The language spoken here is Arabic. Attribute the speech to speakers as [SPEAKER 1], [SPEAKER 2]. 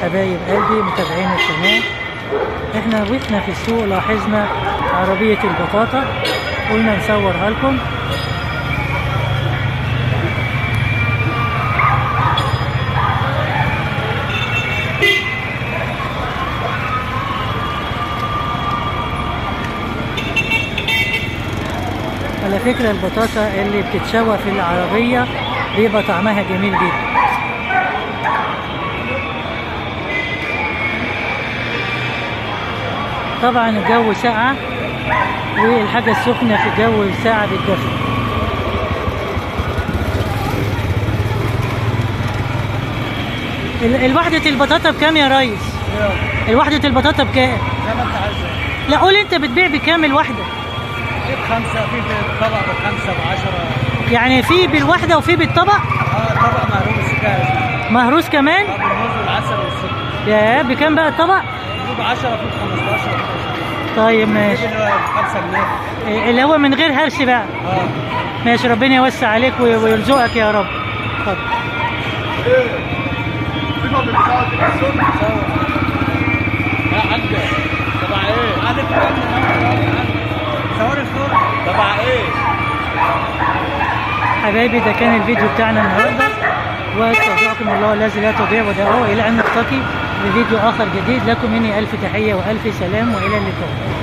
[SPEAKER 1] حبايب قلبي متابعين القناة، واحنا في السوق لاحظنا عربية البطاطا، قلنا نصورها لكم. على فكرة البطاطا اللي بتتشوى في العربية بيبقى طعمها جميل جدا. طبعا الجو ساقع، والحاجة السخنة في الجو الساقع بالدفء. الوحدة البطاطا بكام يا ريس؟ الوحدة البطاطا بكام؟
[SPEAKER 2] زي ما انت عايز.
[SPEAKER 1] لا قول انت بتبيع بكام الوحدة؟
[SPEAKER 2] في ب5، في بالطبق ب5 ب10.
[SPEAKER 1] يعني في بالوحدة وفي بالطبق؟
[SPEAKER 2] طبق مهروس كده.
[SPEAKER 1] مهروس كمان؟
[SPEAKER 2] بالموز والعسل والسكر.
[SPEAKER 1] يا بكام بقى الطبق؟
[SPEAKER 2] في ب10 في ب15.
[SPEAKER 1] طيب ماشي.
[SPEAKER 2] في ب5 جنيه.
[SPEAKER 1] اللي هو من غير هرش بقى. ماشي، ربنا يوسع عليك ويرزقك يا رب. اتفضل.
[SPEAKER 2] يا حاجة تبع ايه؟ عارف صور الصورة تبع ايه؟
[SPEAKER 1] حبايبي ده كان الفيديو بتاعنا النهارده، واستودعكم الله الذي لا تضيع ودائعه، الى ان نلتقي بفيديو اخر جديد. لكم مني الف تحية والف سلام والى اللقاء.